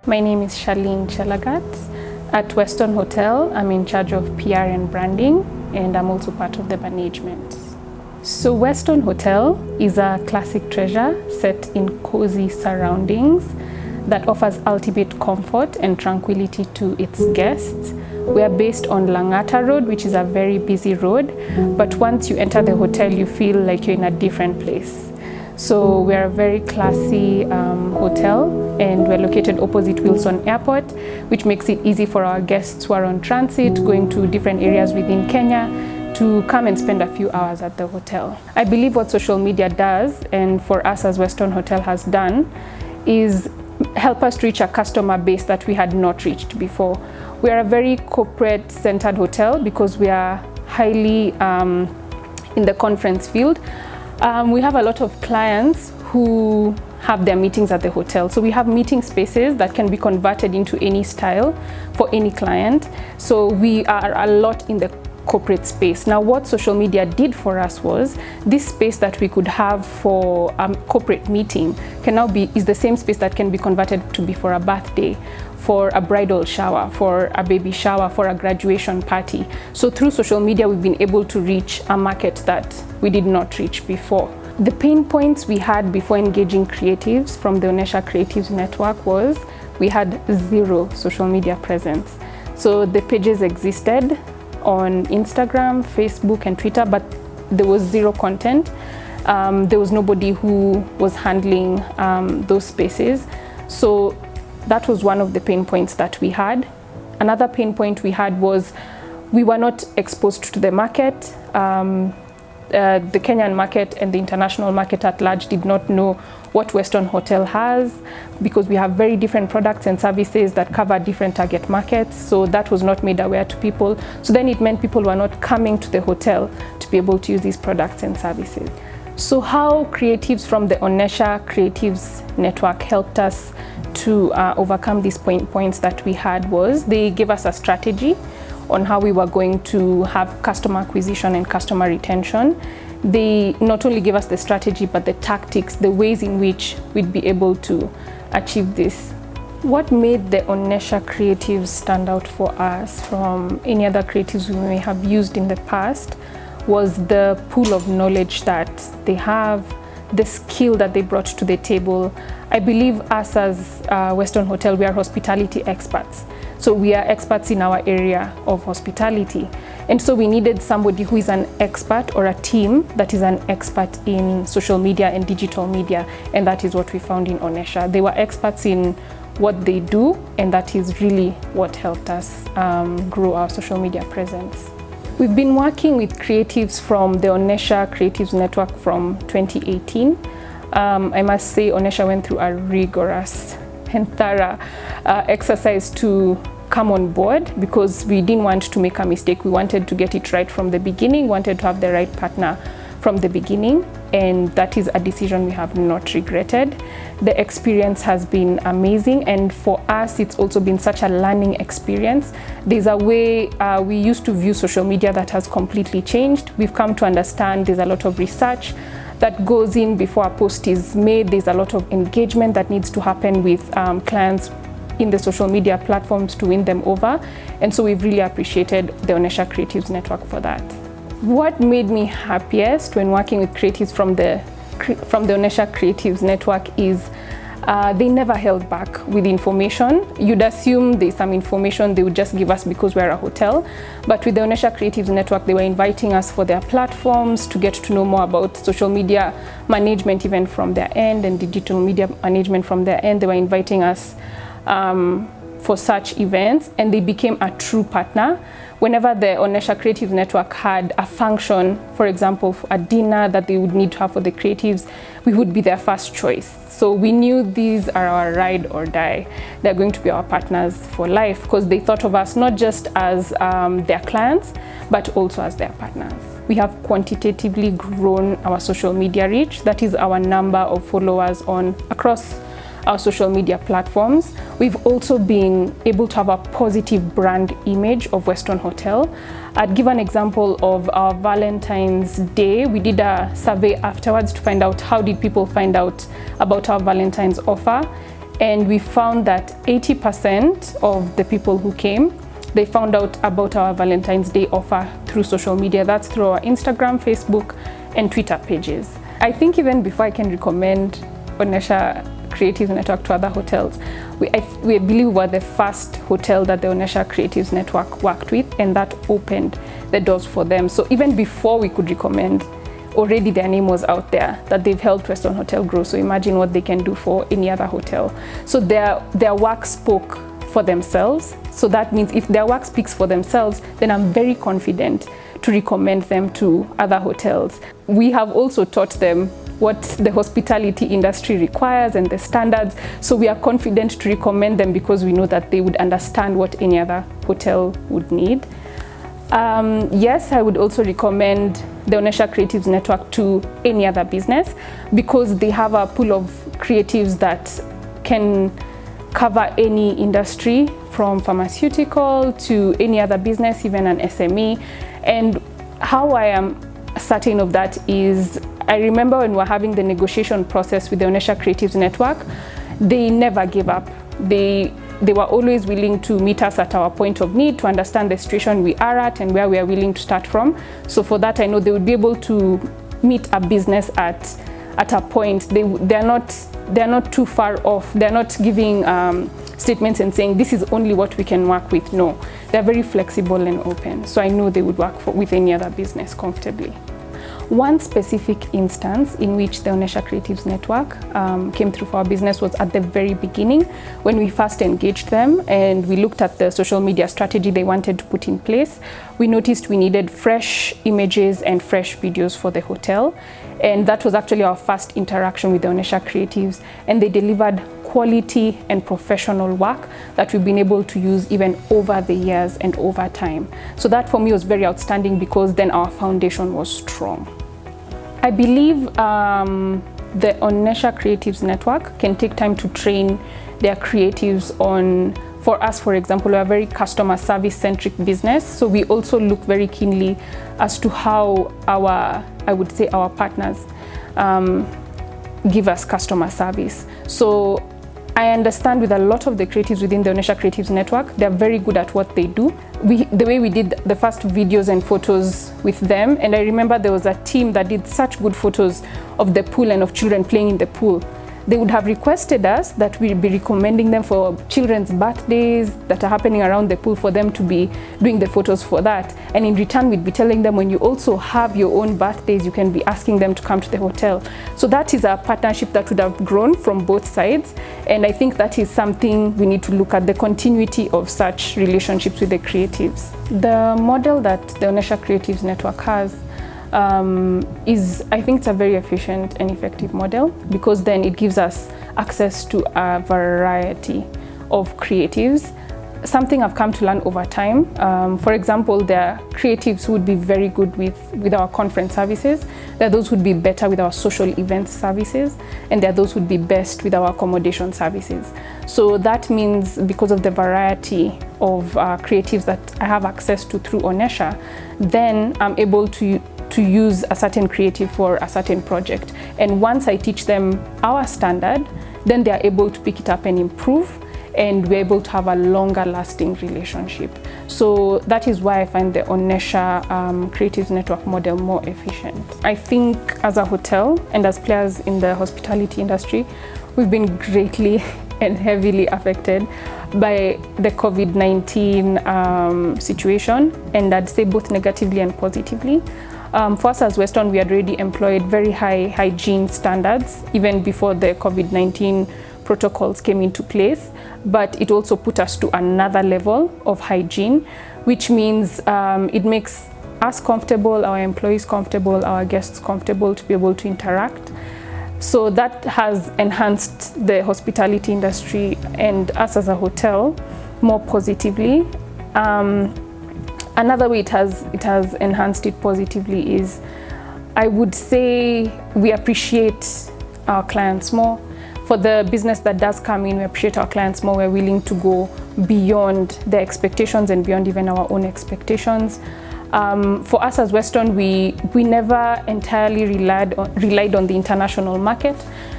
My name is Charlene Chelagat. At Weston Hotel, I'm in charge of PR and branding, and I'm also part of the management. So Weston Hotel is a classic treasure set in cozy surroundings that offers ultimate comfort and tranquility to its guests. We are based on Langata Road, which is a very busy road, but once you enter the hotel, you feel like you're in a different place. So we're a very classy hotel, and we're located opposite Wilson Airport, which makes it easy for our guests who are on transit, going to different areas within Kenya, to come and spend a few hours at the hotel. I believe what social media does, and for us as Weston Hotel has done, is help us reach a customer base that we had not reached before. We are a very corporate-centered hotel because we are highly in the conference field. We have a lot of clients who have their meetings at the hotel. So we have meeting spaces that can be converted into any style for any client. So we are a lot in the corporate space. Now, what social media did for us was this space that we could have for a corporate meeting can now is the same space that can be converted to be for a birthday, for a bridal shower, for a baby shower, for a graduation party. So through social media, we've been able to reach a market that we did not reach before. The pain points we had before engaging creatives from the Onesha Creatives Network was we had zero social media presence. So the pages existed on Instagram, Facebook, and Twitter, but there was zero content. There was nobody who was handling those spaces. So that was one of the pain points that we had. Another pain point we had was we were not exposed to the market. The Kenyan market and the international market at large did not know what Weston Hotel has, because we have very different products and services that cover different target markets. So that was not made aware to people. So then it meant people were not coming to the hotel to be able to use these products and services. So how creatives from the Onesha Creatives Network helped us to overcome these points that we had was they gave us a strategy on how we were going to have customer acquisition and customer retention. They not only gave us the strategy, but the tactics, the ways in which we'd be able to achieve this. What made the Onesha Creatives stand out for us from any other creatives we may have used in the past was the pool of knowledge that they have, the skill that they brought to the table. I believe us as Weston Hotel, we are hospitality experts. So we are experts in our area of hospitality. And so we needed somebody who is an expert, or a team that is an expert in social media and digital media. And that is what we found in Onesha. They were experts in what they do, and that is really what helped us grow our social media presence. We've been working with creatives from the Onesha Creatives Network from 2018. I must say Onesha went through a rigorous and thorough exercise to come on board, because we didn't want to make a mistake. We wanted to get it right from the beginning, wanted to have the right partner from the beginning, and that is a decision we have not regretted. The experience has been amazing, and for us it's also been such a learning experience. There's a way we used to view social media that has completely changed. We've come to understand there's a lot of research that goes in before a post is made. There's a lot of engagement that needs to happen with clients in the social media platforms to win them over. And so we've really appreciated the Onesha Creatives Network for that. What made me happiest when working with creatives from the Onesha Creatives Network is they never held back with information. You'd assume there's some information they would just give us because we're a hotel. But with the Onesha Creatives Network, they were inviting us for their platforms to get to know more about social media management, even from their end, and digital media management from their end. They were inviting us for such events, and they became a true partner. Whenever the Onesha Creatives Network had a function, for example, a dinner that they would need to have for the creatives, we would be their first choice. So we knew these are our ride or die. They're going to be our partners for life, because they thought of us not just as their clients, but also as their partners. We have quantitatively grown our social media reach. That is our number of followers across our social media platforms. We've also been able to have a positive brand image of Weston Hotel. I'd give an example of our Valentine's Day. We did a survey afterwards to find out how did people find out about our Valentine's offer. And we found that 80% of the people who came, they found out about our Valentine's Day offer through social media. That's through our Instagram, Facebook, and Twitter pages. I think even before I can recommend Onesha Creatives Network to other hotels, we believe we're the first hotel that the Onesha Creatives Network worked with, and that opened the doors for them. So even before we could recommend, already their name was out there, that they've helped Weston Hotel grow. So imagine what they can do for any other hotel. So their work spoke for themselves. So that means if their work speaks for themselves, then I'm very confident to recommend them to other hotels. We have also taught them what the hospitality industry requires and the standards. So we are confident to recommend them because we know that they would understand what any other hotel would need. Yes, I would also recommend the Onesha Creatives Network to any other business because they have a pool of creatives that can cover any industry, from pharmaceutical to any other business, even an SME. And how I am certain of that is, I remember when we were having the negotiation process with the Onesha Creatives Network, they never gave up. They were always willing to meet us at our point of need, to understand the situation we are at and where we are willing to start from. So for that, I know they would be able to meet a business at a point. They're not too far off. They're not giving statements and saying this is only what we can work with. No, they're very flexible and open. So I know they would work with any other business comfortably. One specific instance in which the Onesha Creatives Network came through for our business was at the very beginning when we first engaged them and we looked at the social media strategy they wanted to put in place. We noticed we needed fresh images and fresh videos for the hotel, and that was actually our first interaction with the Onesha Creatives, and they delivered quality and professional work that we've been able to use even over the years and over time. So that for me was very outstanding because then our foundation was strong. I believe the Onesha Creatives Network can take time to train their creatives on, for us, for example, we're a very customer service centric business. So we also look very keenly as to how I would say our partners give us customer service. So I understand with a lot of the creatives within the Onesha Creatives Network, they're very good at what they do. The way we did the first videos and photos with them, and I remember there was a team that did such good photos of the pool and of children playing in the pool. They would have requested us that we'd be recommending them for children's birthdays that are happening around the pool for them to be doing the photos for that. And in return, we'd be telling them when you also have your own birthdays, you can be asking them to come to the hotel. So that is a partnership that would have grown from both sides. And I think that is something we need to look at, the continuity of such relationships with the creatives. The model that the Onesha Creatives Network has I think it's a very efficient and effective model because then it gives us access to a variety of creatives. Something I've come to learn over time. For example, there are creatives who would be very good with our conference services. There are those who would be better with our social events services, and there are those who would be best with our accommodation services. So that means because of the variety of creatives that I have access to through Onesha, then I'm able to use a certain creative for a certain project. And once I teach them our standard, then they are able to pick it up and improve, and we're able to have a longer lasting relationship. So that is why I find the Onesha Creatives Network model more efficient. I think as a hotel and as players in the hospitality industry, we've been greatly and heavily affected by the COVID-19 situation, and I'd say both negatively and positively. For us as Weston, we had already employed very high hygiene standards even before the COVID-19 protocols came into place, but it also put us to another level of hygiene, which means it makes us comfortable, our employees comfortable, our guests comfortable to be able to interact. So that has enhanced the hospitality industry and us as a hotel more positively. Another way it has enhanced it positively is, I would say, we appreciate our clients more. For the business that does come in, we appreciate our clients more. We're willing to go beyond their expectations and beyond even our own expectations. For us as Weston, we never entirely relied on the international market,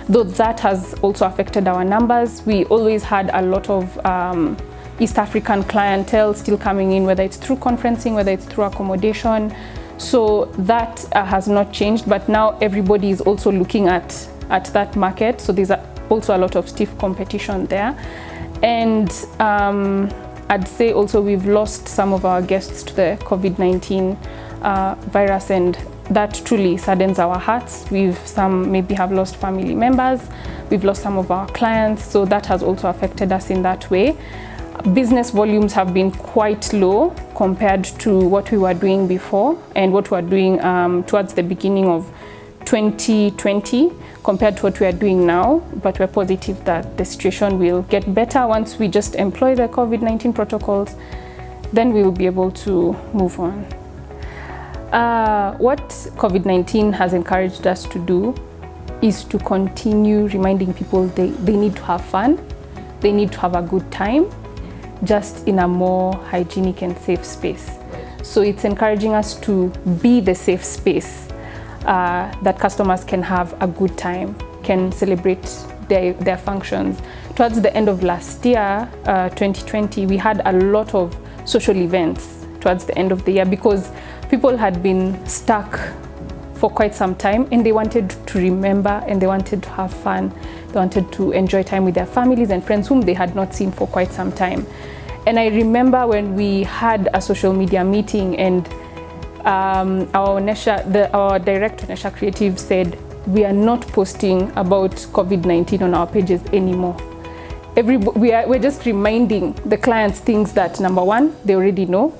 though that has also affected our numbers. We always had a lot of East African clientele still coming in, whether it's through conferencing, whether it's through accommodation. So that has not changed, but now everybody is also looking at that market. So there's also a lot of stiff competition there. And I'd say also we've lost some of our guests to the COVID-19 virus, and that truly saddens our hearts. Some maybe have lost family members, we've lost some of our clients, so that has also affected us in that way. Business volumes have been quite low compared to what we were doing before and what we were doing towards the beginning of 2020 compared to what we are doing now, but we're positive that the situation will get better once we just employ the COVID-19 protocols. Then we will be able to move on. What COVID-19 has encouraged us to do is to continue reminding people they need to have fun, they need to have a good time, just in a more hygienic and safe space. So it's encouraging us to be the safe space that customers can have a good time, can celebrate their functions. Towards the end of last year, 2020, we had a lot of social events towards the end of the year because people had been stuck for quite some time and they wanted to remember and they wanted to have fun. They wanted to enjoy time with their families and friends whom they had not seen for quite some time. And I remember when we had a social media meeting and our director, Onesha Creative, said, we are not posting about COVID-19 on our pages anymore. We're just reminding the clients things that, number one, they already know.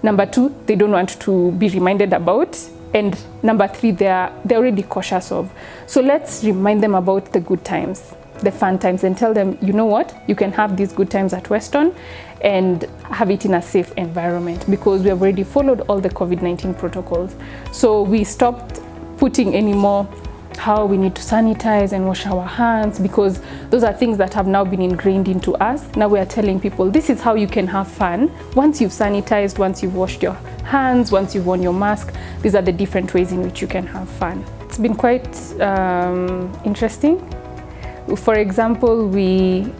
Number two, they don't want to be reminded about. And number three, they're already cautious of. So let's remind them about the good times, the fun times, and tell them, you know what, you can have these good times at Weston and have it in a safe environment because we have already followed all the COVID-19 protocols. So we stopped putting anymore how we need to sanitize and wash our hands because those are things that have now been ingrained into us. Now we are telling people this is how you can have fun. Once you've sanitized, once you've washed your hands, once you've worn your mask, these are the different ways in which you can have fun. It's been quite interesting. For example, we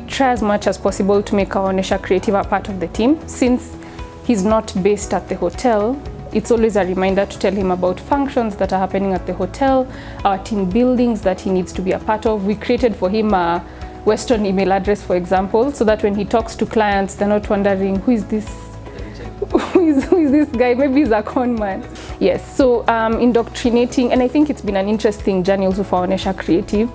try as much as possible to make our Onesha Creative a part of the team. Since he's not based at the hotel, it's always a reminder to tell him about functions that are happening at the hotel, our team buildings that he needs to be a part of. We created for him a Weston email address, for example, so that when he talks to clients, they're not wondering, who is this? Who is this guy? Maybe he's a con man. Yes, so indoctrinating, and I think it's been an interesting journey also for Onesha Creative.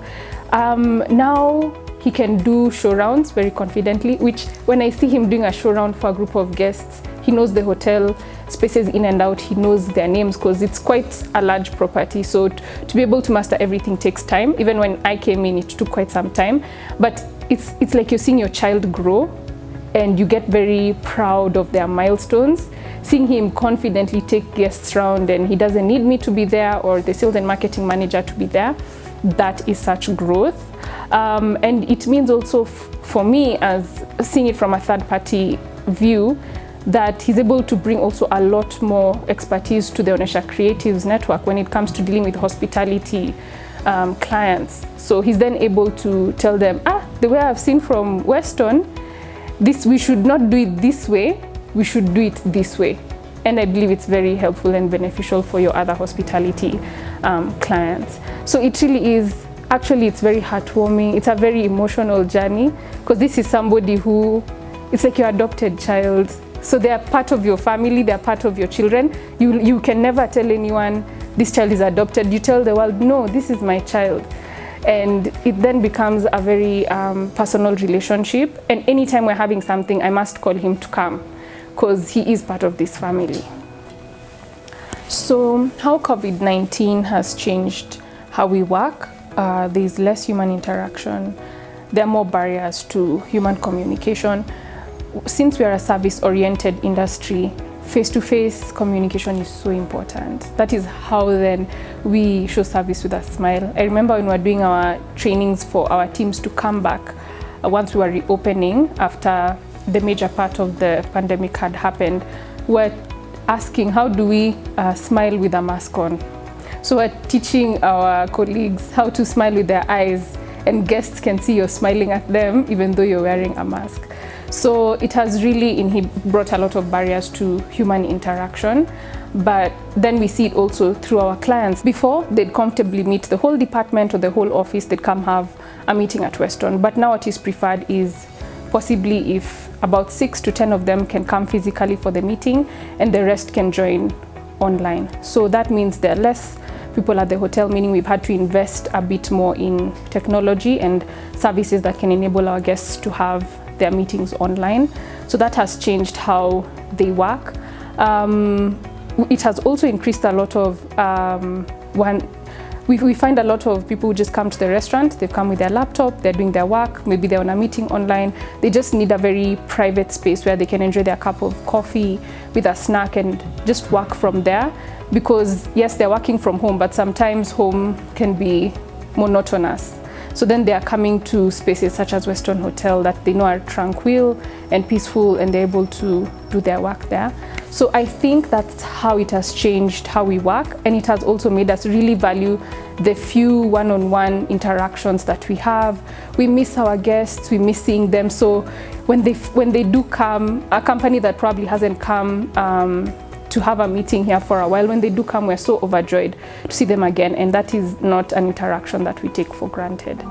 Now he can do show rounds very confidently, which when I see him doing a show round for a group of guests, he knows the hotel spaces in and out, he knows their names because it's quite a large property. So to be able to master everything takes time. Even when I came in, it took quite some time. But it's like you're seeing your child grow and you get very proud of their milestones. Seeing him confidently take guests around and he doesn't need me to be there or the sales and marketing manager to be there, that is such growth. And it means also for me, as seeing it from a third party view, that he's able to bring also a lot more expertise to the Onesha Creatives network when it comes to dealing with hospitality clients. So he's then able to tell them, the way I've seen from Weston, we should not do it this way, we should do it this way. And I believe it's very helpful and beneficial for your other hospitality clients. So it really is, actually it's very heartwarming. It's a very emotional journey because this is somebody who, it's like your adopted child. So they are part of your family, they are part of your children. You can never tell anyone this child is adopted. You tell the world, no, this is my child. And it then becomes a very personal relationship. And anytime we're having something, I must call him to come because he is part of this family. So how COVID-19 has changed how we work. There's less human interaction. There are more barriers to human communication. Since we are a service-oriented industry, face-to-face communication is so important. That is how then we show service with a smile. I remember when we were doing our trainings for our teams to come back once we were reopening after the major part of the pandemic had happened, we're asking, how do we smile with a mask on? So we're teaching our colleagues how to smile with their eyes, and guests can see you're smiling at them even though you're wearing a mask. So it has really brought a lot of barriers to human interaction. But then we see it also through our clients. Before, they'd comfortably meet the whole department or the whole office, they'd come have a meeting at Weston. But now what is preferred is possibly if about 6 to 10 of them can come physically for the meeting and the rest can join online. So that means there are less people at the hotel, meaning we've had to invest a bit more in technology and services that can enable our guests to have their meetings online. So that has changed how they work. It has also increased a lot of we find a lot of people who just come to the restaurant, they've come with their laptop, they're doing their work, maybe they're on a meeting online, they just need a very private space where they can enjoy their cup of coffee with a snack and just work from there. Because yes, they're working from home, but sometimes home can be monotonous. So then they are coming to spaces such as Weston Hotel that they know are tranquil and peaceful, and they're able to do their work there. So I think that's how it has changed how we work, and it has also made us really value the few one-on-one interactions that we have. We miss our guests, we miss seeing them. So when they do come, a company that probably hasn't come to have a meeting here for a while, when they do come, we're so overjoyed to see them again, and that is not an interaction that we take for granted.